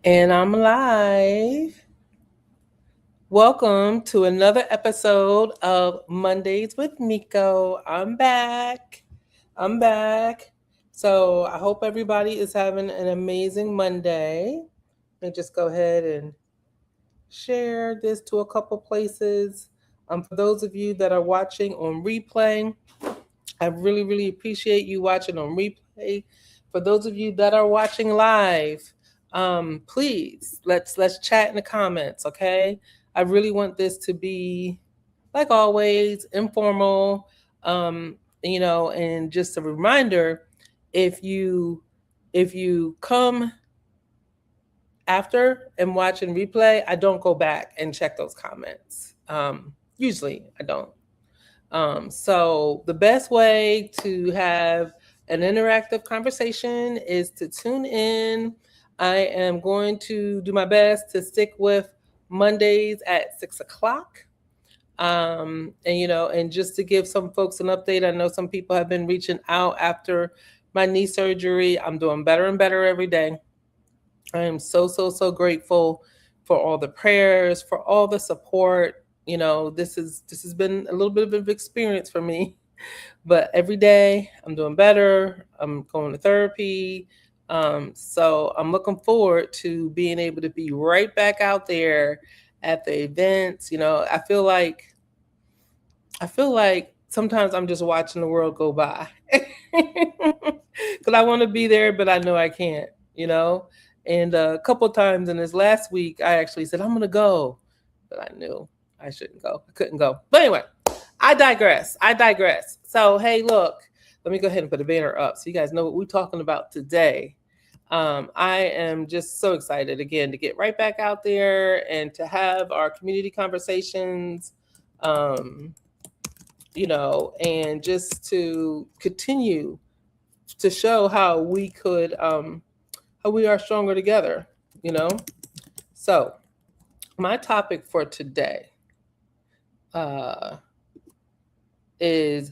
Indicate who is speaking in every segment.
Speaker 1: And I'm live. Welcome to another episode of Mondays with Miko. I'm back. I'm back. So I hope everybody is having an amazing Monday. Let me just go ahead and share this to a couple places. For those of you that are watching on replay, I really appreciate you watching on replay. For those of you that are watching live, please let's chat in the comments, okay? I really want this to be, like always, informal. And just a reminder, if you come after and watch and replay, I don't go back and check those comments. Usually I don't. So the best way to have an interactive conversation is to tune in. I am going to do my best to stick with Mondays at 6 o'clock. And just to give some folks an update, I know some people have been reaching out after my knee surgery. I'm doing better and better every day. I am so grateful for all the prayers, for all the support. This has been a little bit of an experience for me, but every day I'm doing better. I'm going to therapy. So I'm looking forward to being able to be right back out there at the events. I feel like sometimes I'm just watching the world go by because I want to be there, but I know I can't. And a couple of times in this last week, I actually said I'm going to go, but I knew I shouldn't go. I couldn't go. But anyway, I digress. So hey, look, let me go ahead and put a banner up so you guys know what we're talking about today. I am just so excited again to get right back out there and to have our community conversations. And just to continue to show how we are stronger together, you know? So, my topic for today is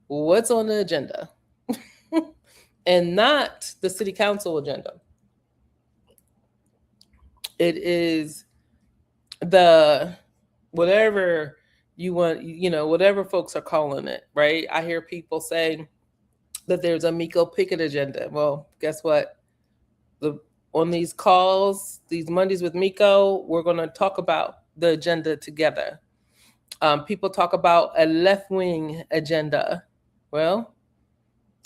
Speaker 1: what's on the agenda and not the city council agenda. It is the whatever you want, whatever folks are calling it, right? I hear people say that there's a Miko Pickett agenda. Well, guess what? On these calls, these Mondays with Miko, we're going to talk about the agenda together. People talk about a left wing agenda. Well,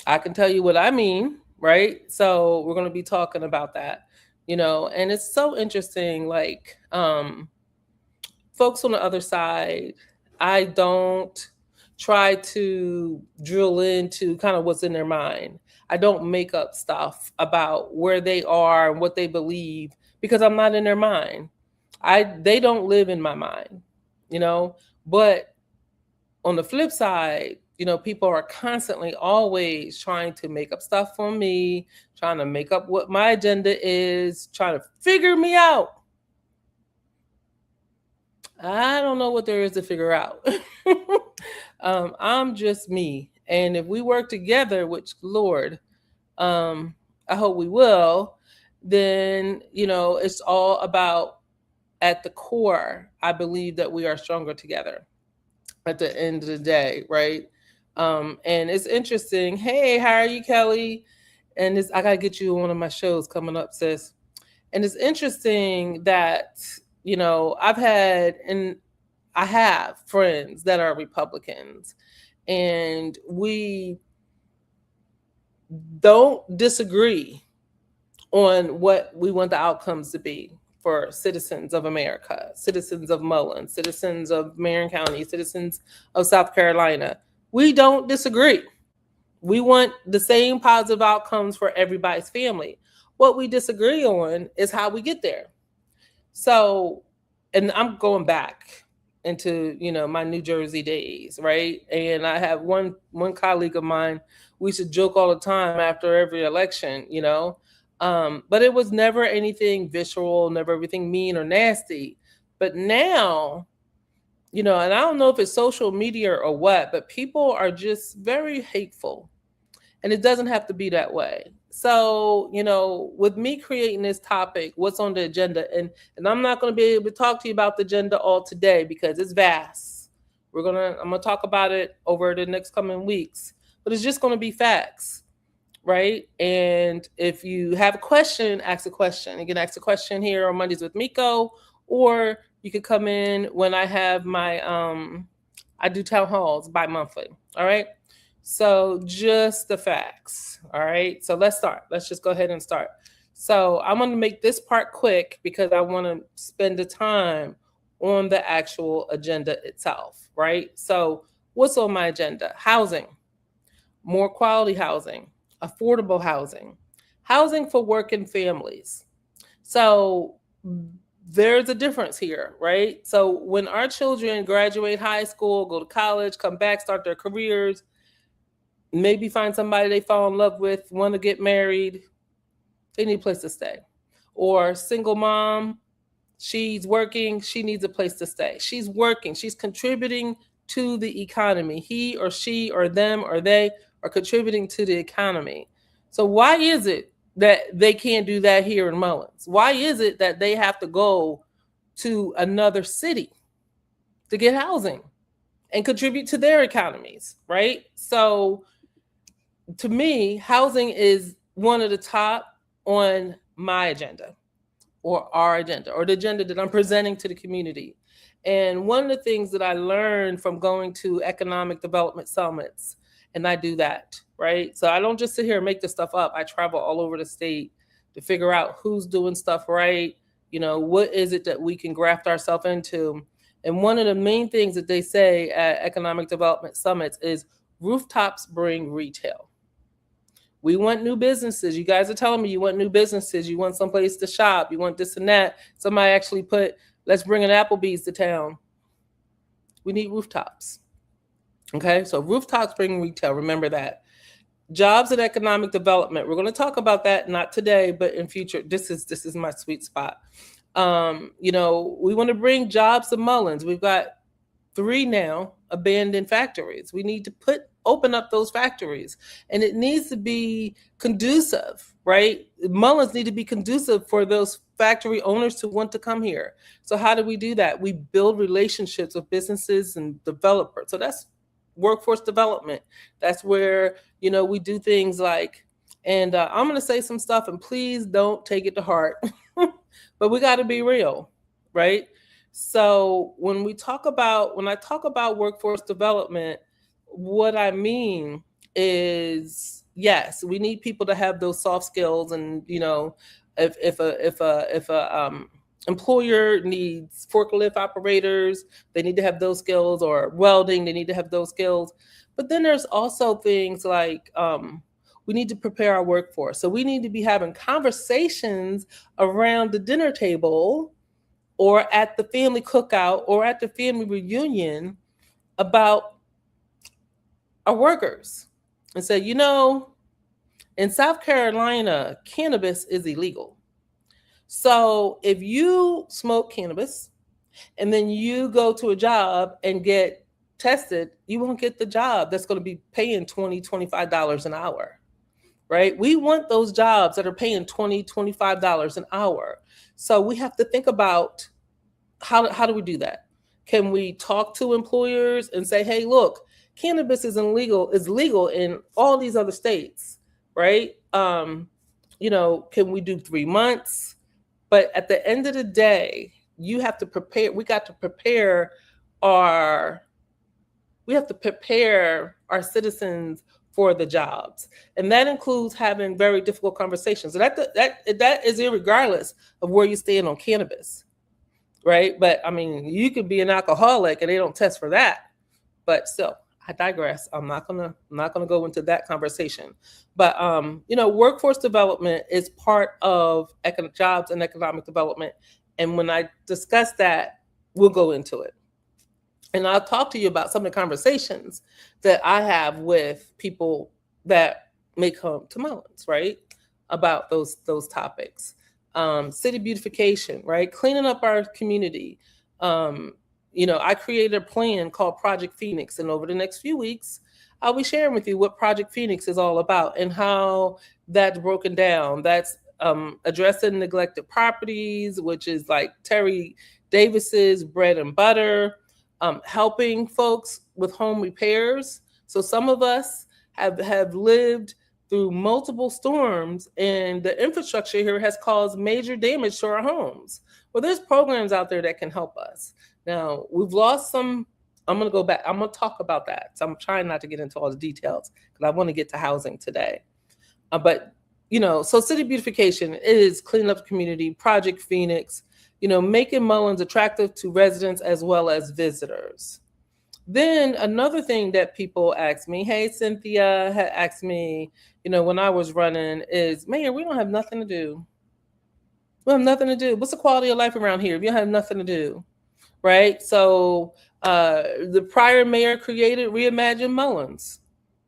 Speaker 1: I can tell you what I mean, right? So we're going to be talking about that, and it's so interesting. Like, folks on the other side, I don't try to drill into kind of what's in their mind. I don't make up stuff about where they are and what they believe because I'm not in their mind. They don't live in my mind, you know. But on the flip side, people are constantly always trying to make up stuff for me, trying to make up what my agenda is, trying to figure me out. I don't know what there is to figure out. I'm just me. And if we work together, which, Lord, I hope we will, then, it's all about, at the core, I believe that we are stronger together at the end of the day, right? And it's interesting. Hey, how are you, Kelly? And I got to get you on one of my shows coming up, sis. And it's interesting that, I have friends that are Republicans, and we don't disagree on what we want the outcomes to be for citizens of America, citizens of Mullins, citizens of Marion County, citizens of South Carolina. We don't disagree. We want the same positive outcomes for everybody's family. What we disagree on is how we get there. So, and I'm going back into, my New Jersey days, right? And I have one colleague of mine, we should joke all the time after every election, but it was never anything visceral, never everything mean or nasty. But now, and I don't know if it's social media or what, but people are just very hateful. And it doesn't have to be that way. So, with me creating this topic, what's on the agenda, and I'm not going to be able to talk to you about the agenda all today because it's vast. I'm gonna talk about it over the next coming weeks, but it's just going to be facts, right? And if you have a question, ask a question. You can ask a question here on Mondays with Miko, or you can come in when I have my I do town halls bi-monthly. All right. So just the facts. All right. So let's start. Let's just go ahead and start. So I'm going to make this part quick because I want to spend the time on the actual agenda itself. Right. So what's on my agenda? Housing, more quality housing, affordable housing, housing for working families. So there's a difference here, right? So when our children graduate high school, go to college, come back, start their careers, maybe find somebody they fall in love with, want to get married, they need a place to stay. Or single mom, she's working, she needs a place to stay. She's working, she's contributing to the economy. He or she or them or they are contributing to the economy. So why is it that they can't do that here in Mullins? Why is it that they have to go to another city to get housing and contribute to their economies, right? So to me, housing is one of the top on my agenda or our agenda or the agenda that I'm presenting to the community. And one of the things that I learned from going to economic development summits, and I do that, right? So I don't just sit here and make this stuff up. I travel all over the state to figure out who's doing stuff right. What is it that we can graft ourselves into? And one of the main things that they say at economic development summits is rooftops bring retail. We want new businesses. You guys are telling me you want new businesses. You want someplace to shop. You want this and that. Somebody actually put, let's bring an Applebee's to town. We need rooftops. Okay, so rooftops bring retail. Remember that. Jobs and economic development. We're going to talk about that, not today, but in future. This is my sweet spot. We want to bring jobs to Mullins. We've got 3 now abandoned factories. We need to open up those factories, and it needs to be conducive, right? Mullins need to be conducive for those factory owners to want to come here. So how do we do that? We build relationships with businesses and developers. So that's workforce development. That's where, we do things like, and I'm going to say some stuff, and please don't take it to heart, but we got to be real, right? So when I talk about workforce development, what I mean is, yes, we need people to have those soft skills. And, if a employer needs forklift operators, they need to have those skills, or welding, they need to have those skills. But then there's also things like, we need to prepare our workforce. So we need to be having conversations around the dinner table or at the family cookout or at the family reunion about our workers. And say, in South Carolina, cannabis is illegal. So if you smoke cannabis and then you go to a job and get tested, you won't get the job that's going to be paying $20, $25 an hour, right? We want those jobs that are paying $20, $25 an hour. So we have to think about how do we do that? Can we talk to employers and say, hey, look, cannabis is legal in all these other states, right? Can we do 3 months? But at the end of the day, you have to prepare. We got to prepare our citizens for the jobs. And that includes having very difficult conversations. And that is irregardless of where you stand on cannabis, right? But I mean, you could be an alcoholic and they don't test for that. But still, I digress. I'm not gonna go into that conversation. But workforce development is part of jobs and economic development. And when I discuss that, we'll go into it. And I'll talk to you about some of the conversations that I have with people that may come to Mullins, right? About those topics. City beautification, right? Cleaning up our community. I created a plan called Project Phoenix. And over the next few weeks, I'll be sharing with you what Project Phoenix is all about and how that's broken down. That's addressing neglected properties, which is like Terry Davis's bread and butter, helping folks with home repairs. So some of us have lived through multiple storms, and the infrastructure here has caused major damage to our homes. Well, there's programs out there that can help us. Now, we've lost some. I'm going to go back. I'm going to talk about that. So I'm trying not to get into all the details because I want to get to housing today. But, so city beautification is cleaning up the community, Project Phoenix, making Mullins attractive to residents as well as visitors. Then another thing that people ask me, hey, Cynthia had asked me, when I was running is, Mayor, we don't have nothing to do. We have nothing to do. What's the quality of life around here if you have nothing to do? Right? So the prior mayor created Reimagine Mullins.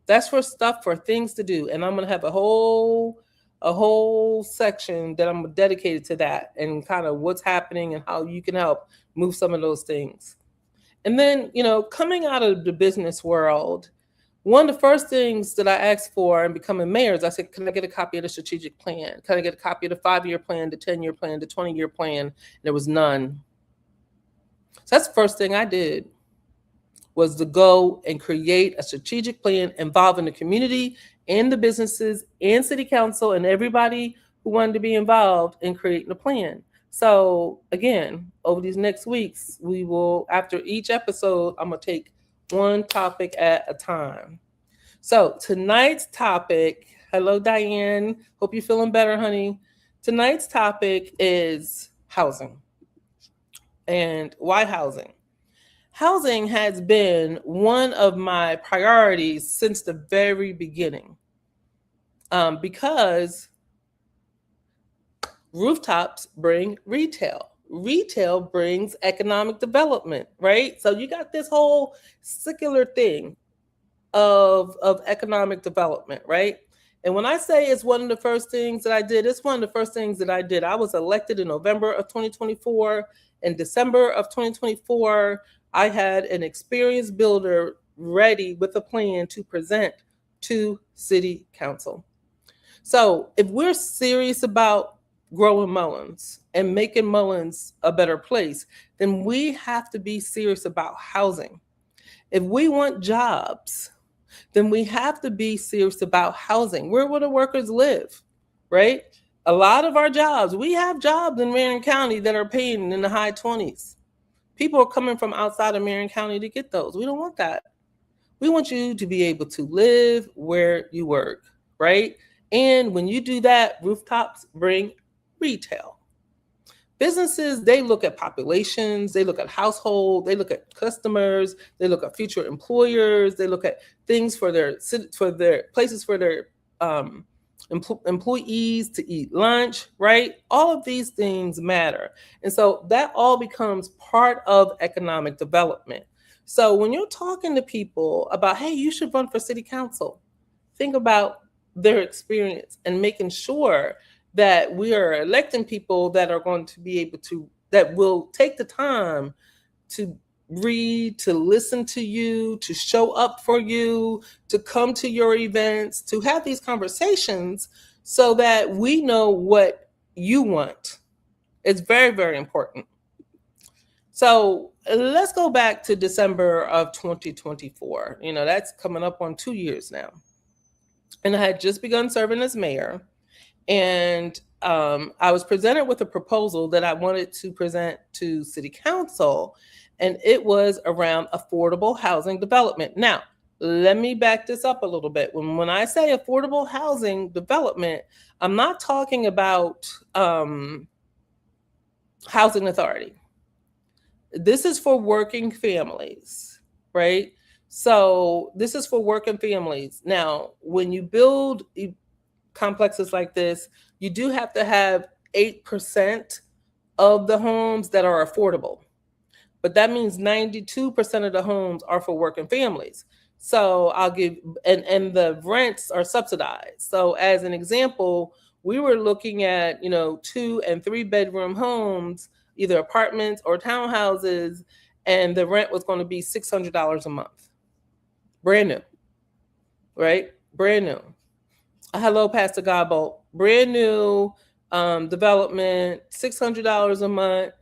Speaker 1: That's for stuff, for things to do. And I'm going to have a whole section that I'm dedicated to that and kind of what's happening and how you can help move some of those things. And then, coming out of the business world, one of the first things that I asked for in becoming mayor is I said, can I get a copy of the strategic plan? Can I get a copy of the 5-year plan, the 10-year plan, the 20-year plan? And there was none. So that's the first thing I did, was to go and create a strategic plan involving the community and the businesses and city council and everybody who wanted to be involved in creating a plan. So again, over these next weeks, we will, after each episode, I'm going to take one topic at a time. So tonight's topic, hello, Diane. Hope you're feeling better, honey. Tonight's topic is housing. And why housing? Housing has been one of my priorities since the very beginning, because rooftops bring retail. Retail brings economic development, right? So you got this whole circular thing of economic development, right? And when I say it's one of the first things that I did, it's one of the first things that I did. I was elected in November of 2024. In December of 2024, I had an experienced builder ready with a plan to present to City Council. So if we're serious about growing Mullins and making Mullins a better place, then we have to be serious about housing. If we want jobs, then we have to be serious about housing. Where will the workers live, right? A lot of our jobs, we have jobs in Marion County that are paying in the high 20s. People are coming from outside of Marion County to get those. We don't want that. We want you to be able to live where you work, right? And when you do that, rooftops bring retail. Businesses, they look at populations, they look at household, they look at customers, they look at future employers, they look at things for their places for their employees to eat lunch, right? All of these things matter. And so that all becomes part of economic development. So when you're talking to people about, hey, you should run for city council, think about their experience and making sure that we are electing people that are going to be able to, that will take the time to read, to listen to you, to show up for you, to come to your events, to have these conversations so that we know what you want. It's very, very important. So let's go back to December of 2024. That's coming up on 2 years now. And I had just begun serving as mayor. And I was presented with a proposal that I wanted to present to City Council, and it was around affordable housing development. Now, let me back this up a little bit. When I say affordable housing development, I'm not talking about housing authority. This is for working families, right? So this is for working families. Now, when you build complexes like this, you do have to have 8% of the homes that are affordable. But that means 92% of the homes are for working families. So I'll give, and the rents are subsidized. So as an example, we were looking at, 2 and 3 bedroom homes, either apartments or townhouses, and the rent was going to be $600 a month. Brand new. right? Brand new. Hello, Pastor Godbolt. Brand new development, $600 a month,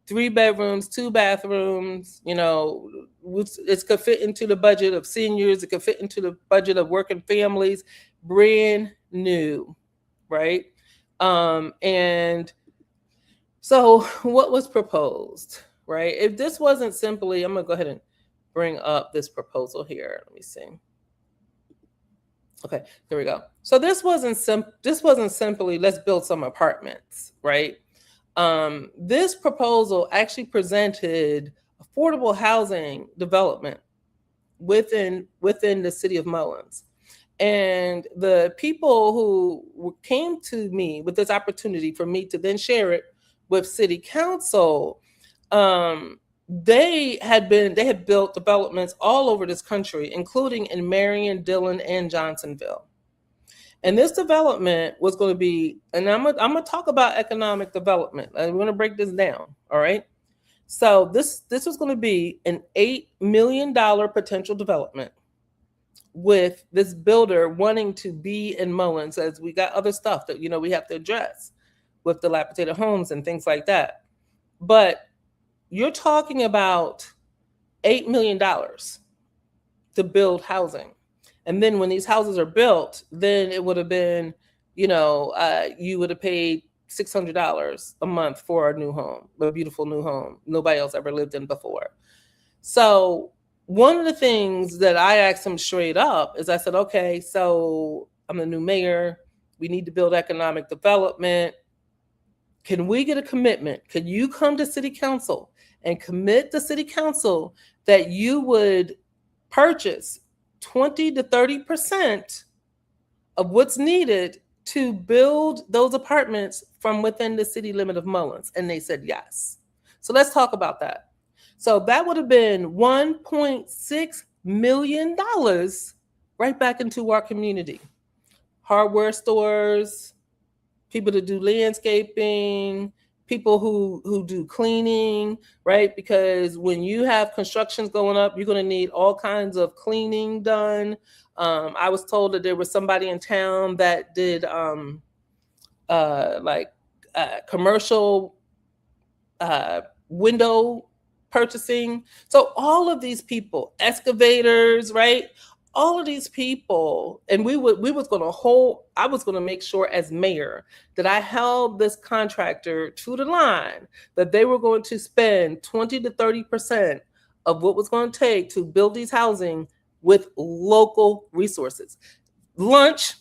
Speaker 1: 3 bedrooms, 2 bathrooms. It could fit into the budget of seniors. It could fit into the budget of working families. Brand new, right? And so what was proposed, right? If this wasn't simply, I'm gonna go ahead and bring up this proposal here. Let me see. Okay, there we go. So this wasn't simply let's build some apartments, right? This proposal actually presented affordable housing development within the city of Mullins. And the people who came to me with this opportunity for me to then share it with city council, they had built developments all over this country, including in Marion, Dillon, and Johnsonville. And this development was going to be, and I'm gonna talk about economic development. I'm going to break this down. All right. So this was going to be an $8 million potential development, with this builder wanting to be in Mullins, as we got other stuff that we have to address with dilapidated homes and things like that. But you're talking about $8 million to build housing. And then when these houses are built, then it would have been, you would have paid $600 a month for a new home, a beautiful new home nobody else ever lived in before. So one of the things that I asked him straight up is I said, okay, so I'm the new mayor. We need to build economic development. Can we get a commitment? Can you come to city council and commit the city council that you would purchase 20 to 30% of what's needed to build those apartments from within the city limit of Mullins? And they said yes. So let's talk about that. So that would have been $1.6 million right back into our community. Hardware stores, people to do landscaping, people who do cleaning, right? Because when you have constructions going up, you're going to need all kinds of cleaning done. I was told that there was somebody in town that did commercial window purchasing. So all of these people, excavators, right? All of these people, and I was going to make sure as mayor that I held this contractor to the line, that they were going to spend 20 to 30% of what was going to take to build these housing with local resources. Lunch,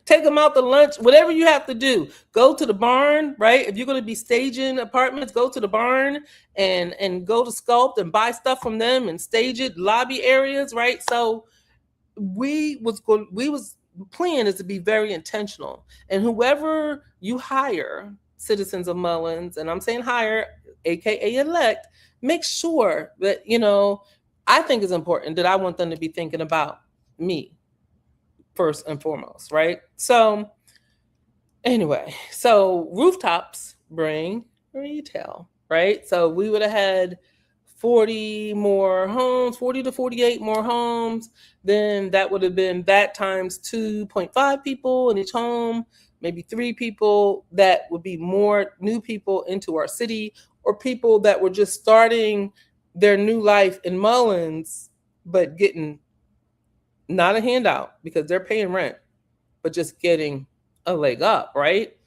Speaker 1: take them out to lunch, whatever you have to do. Go to the barn, right? If you're going to be staging apartments, go to the barn and go to Sculpt and buy stuff from them and stage it, lobby areas, right? So plan is to be very intentional. And whoever you hire, citizens of Mullins, and I'm saying hire, aka elect, make sure that, I think it's important that I want them to be thinking about me first and foremost, right? So anyway, so rooftops bring retail, right? So we would have had 40 to 48 more homes. Then that would have been that times 2.5 people in each home, maybe 3 people. That would be more new people into our city, or people that were just starting their new life in Mullins, but getting not a handout because they're paying rent, but just getting a leg up, right?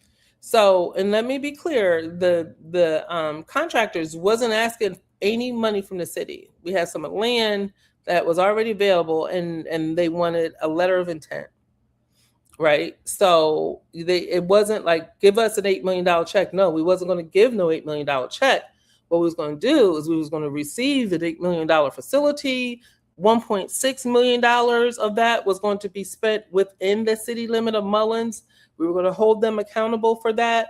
Speaker 1: So, and let me be clear, the contractors wasn't asking any money from the city. We had some land that was already available, and they wanted a letter of intent, right? So it wasn't like, give us an $8 million check. No, we wasn't going to give no $8 million check. What we was going to do is we was going to receive an $8 million facility. $1.6 million of that was going to be spent within the city limit of Mullins. We were going to hold them accountable for that.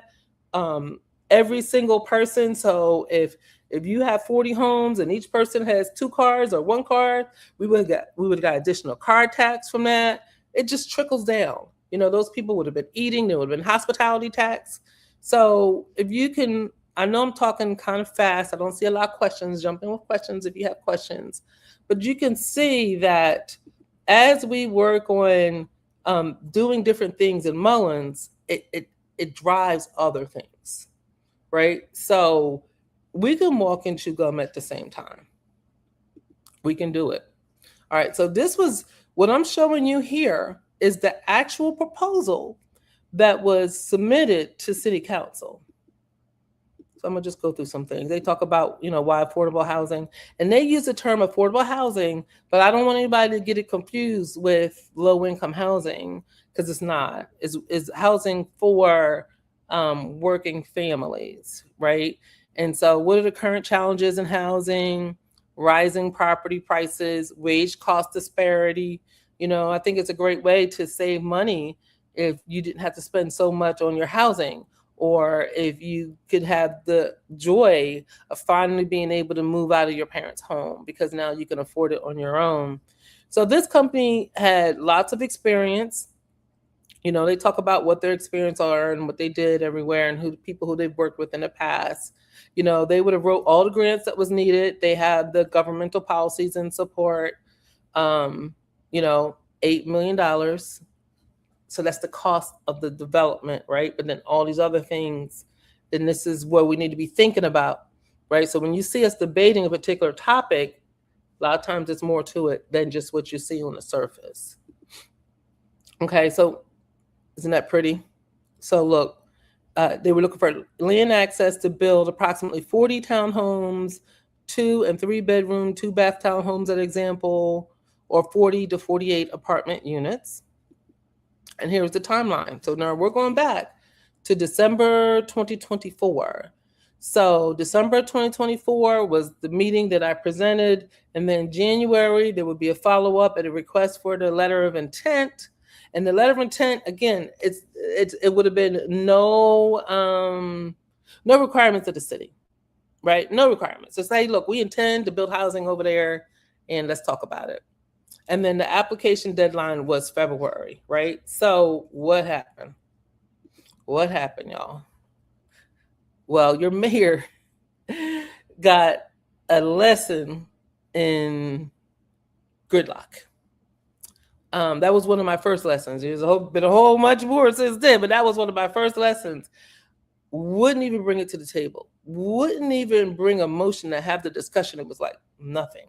Speaker 1: Every single person. So if you have 40 homes and each person has 2 cars or 1 car, we would have got additional car tax from that. It just trickles down. Those people would have been eating. There would have been hospitality tax. So if you can, I know I'm talking kind of fast. I don't see a lot of questions. Jump in with questions if you have questions. But you can see that as we work on doing different things in Mullins, it drives other things, right? So we can walk and chew gum at the same time. We can do it. All right. So this was what I'm showing you here is the actual proposal that was submitted to City Council. So I'm gonna just go through some things. They talk about, why affordable housing, and they use the term affordable housing, but I don't want anybody to get it confused with low income housing because it's not. It's housing for working families, right? And so, what are the current challenges in housing? Rising property prices, wage cost disparity. I think it's a great way to save money if you didn't have to spend so much on your housing, or if you could have the joy of finally being able to move out of your parents' home because now you can afford it on your own. So this company had lots of experience. They talk about what their experience are and what they did everywhere and who people who they've worked with in the past. They would have wrote all the grants that was needed. They had the governmental policies and support. $8 million. So that's the cost of the development, right? But then all these other things, then this is what we need to be thinking about, right? So when you see us debating a particular topic, a lot of times it's more to it than just what you see on the surface. Okay, so isn't that pretty? So look, they were looking for land access to build approximately 40 townhomes, 2 and 3 bedroom, 2 bath townhomes, an example, or 40 to 48 apartment units. And here's the timeline. So now we're going back to December 2024. So December 2024 was the meeting that I presented. And then January, there would be a follow-up and a request for the letter of intent. And the letter of intent, again, it would have been no requirements of the city, right? No requirements. It's like, look, we intend to build housing over there and let's talk about it. And then the application deadline was February, right? So what happened? What happened, y'all? Well, your mayor got a lesson in gridlock. That was one of my first lessons. There's been a whole much more since then, but that was one of my first lessons. Wouldn't even bring it to the table. Wouldn't even bring a motion to have the discussion. It was like nothing.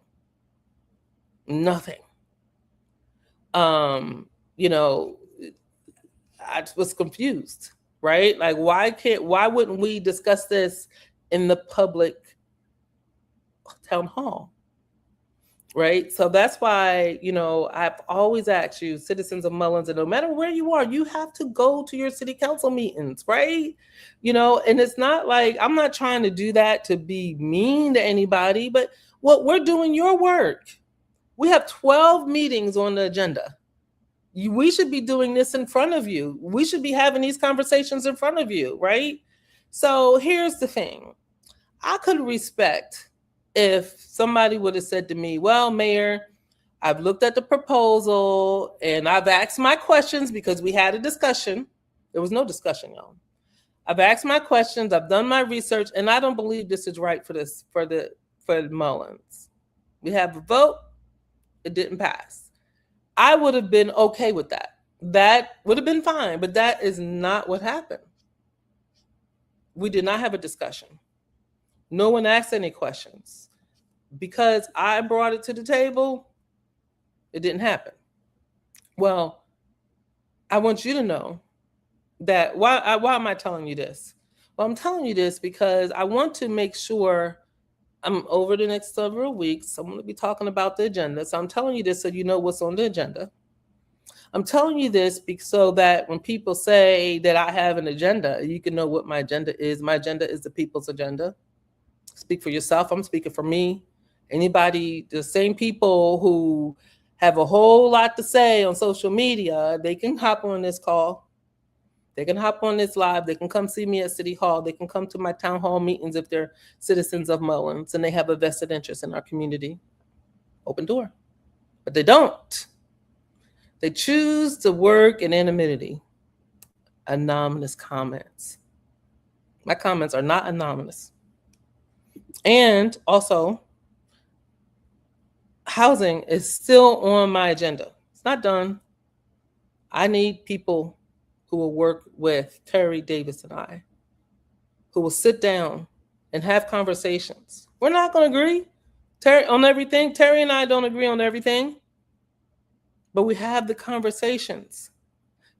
Speaker 1: I was confused, right? Like, why wouldn't we discuss this in the public town hall? Right. So that's why, I've always asked you, citizens of Mullins, and no matter where you are, you have to go to your city council meetings, right? And it's not like I'm not trying to do that to be mean to anybody, but what we're doing your work. We have 12 meetings on the agenda. We should be doing this in front of you. We should be having these conversations in front of you, right? So here's the thing. I could respect if somebody would have said to me, well, Mayor, I've looked at the proposal and I've asked my questions because we had a discussion. There was no discussion, y'all. I've asked my questions, I've done my research, and I don't believe this is right for Mullins. We have a vote, it didn't pass. I would have been okay with that. That would have been fine, but that is not what happened. We did not have a discussion. No one asked any questions. Because I brought it to the table, it didn't happen. Well, I want you to know that why am I telling you this? Well, I'm telling you this because I want to make sure over the next several weeks, I'm going to be talking about the agenda. So I'm telling you this so you know what's on the agenda. I'm telling you this so that when people say that I have an agenda, you can know what my agenda is. My agenda is the people's agenda. Speak for yourself. I'm speaking for me. Anybody, the same people who have a whole lot to say on social media, they can hop on this call. They can hop on this live. They can come see me at City Hall. They can come to my town hall meetings if they're citizens of Mullins and they have a vested interest in our community. Open door. But they don't. They choose to work in anonymity. Anonymous comments. My comments are not anonymous. And also, housing is still on my agenda. It's not done. I need people who will work with Terry Davis and I, who will sit down and have conversations. We're not going to agree on everything. Terry and I don't agree on everything, but we have the conversations,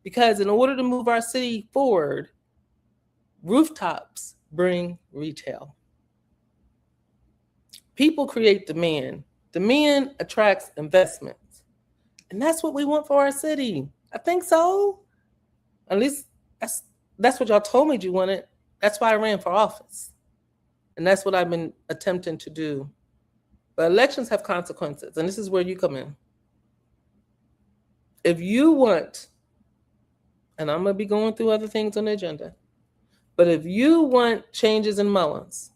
Speaker 1: because in order to move our city forward, rooftops bring retail. People create demand. Demand attracts investments. And that's what we want for our city. I think so. At least that's what y'all told me you wanted. That's why I ran for office. And that's what I've been attempting to do. But elections have consequences, and this is where you come in. If you want, and I'm going to be going through other things on the agenda, but if you want changes in Mullins,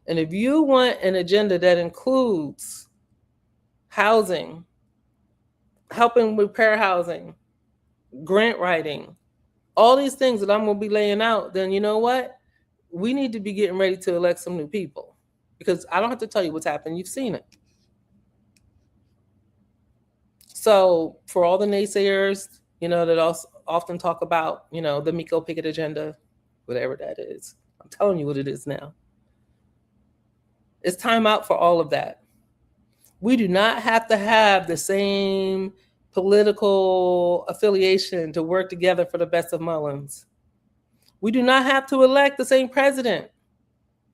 Speaker 1: and if you want an agenda that includes housing, helping repair housing, grant writing, all these things that I'm going to be laying out, then you know what? We need to be getting ready to elect some new people, because I don't have to tell you what's happened. You've seen it. So for all the naysayers, that also often talk about, the Miko picket agenda, whatever that is, I'm telling you what it is now. It's time out for all of that. We do not have to have the same political affiliation to work together for the best of Mullins. We do not have to elect the same president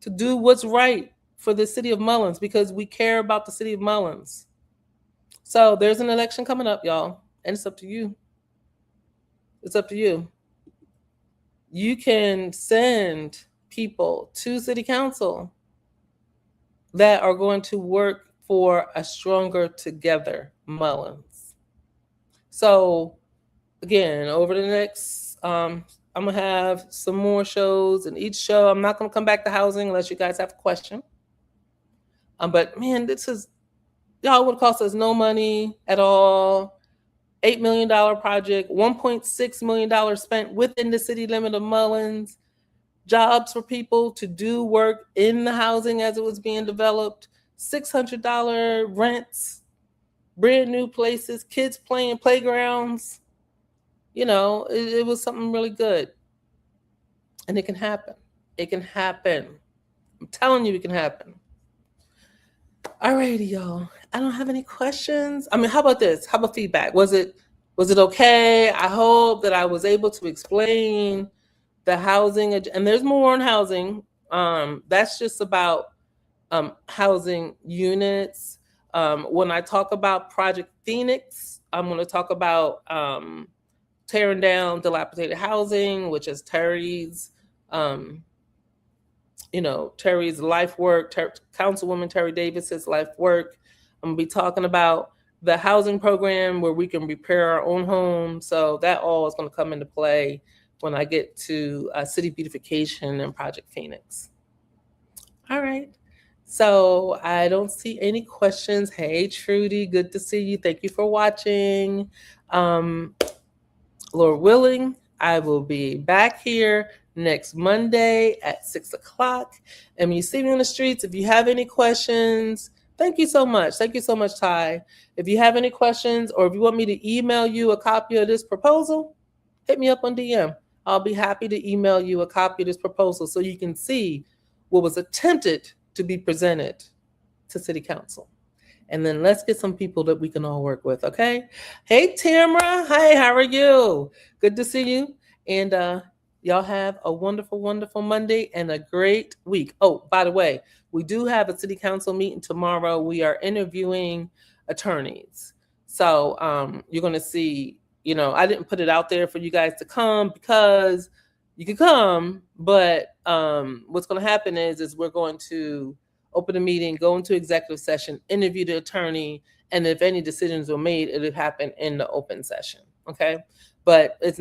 Speaker 1: to do what's right for the city of Mullins, because we care about the city of Mullins. So there's an election coming up, y'all, and it's up to you. It's up to you. You can send people to city council that are going to work for a stronger together Mullins. So again, over the next, I'm going to have some more shows, and each show, I'm not going to come back to housing unless you guys have a question. But man, y'all would cost us no money at all. $8 million project, $1.6 million spent within the city limit of Mullins. Jobs for people to do work in the housing as it was being developed. $600 rents, brand new places, kids playing playgrounds. It was something really good. And it can happen. It can happen. I'm telling you, it can happen. Alrighty, y'all. I don't have any questions. How about this? How about feedback? Was it okay? I hope that I was able to explain the housing, and there's more on housing. That's just about housing units. When I talk about Project Phoenix, I'm going to talk about tearing down dilapidated housing, which is Terry's Terry's life work, Councilwoman Terry Davis's life work. I'm going to be talking about the housing program where we can repair our own home. So that all is going to come into play when I get to city beautification and Project Phoenix. All right. So I don't see any questions. Hey, Trudy, good to see you. Thank you for watching. Lord willing, I will be back here next Monday at 6:00. And when you see me on the streets, if you have any questions, thank you so much. Thank you so much, Ty. If you have any questions, or if you want me to email you a copy of this proposal, hit me up on DM. I'll be happy to email you a copy of this proposal so you can see what was attempted to be presented to City Council. And then let's get some people that we can all work with, okay? Hey, Tamara. Hi, how are you? Good to see you. And y'all have a wonderful, wonderful Monday and a great week. Oh, by the way, we do have a City Council meeting tomorrow. We are interviewing attorneys. So you're going to see, I didn't put it out there for you guys to come because you can come, but what's going to happen is we're going to open a meeting, go into executive session, interview the attorney, and if any decisions were made, it'll happen in the open session, okay? But it's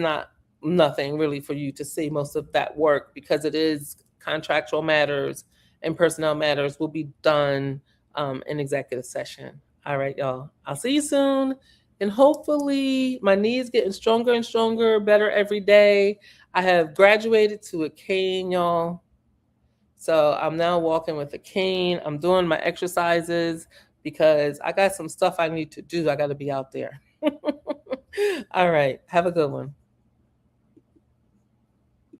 Speaker 1: nothing really for you to see most of that work, because it is contractual matters and personnel matters will be done in executive session. All right, y'all. I'll see you soon. And hopefully my knee is getting stronger and stronger, better every day. I have graduated to a cane, y'all. So I'm now walking with a cane. I'm doing my exercises because I got some stuff I need to do. I got to be out there. All right. Have a good one.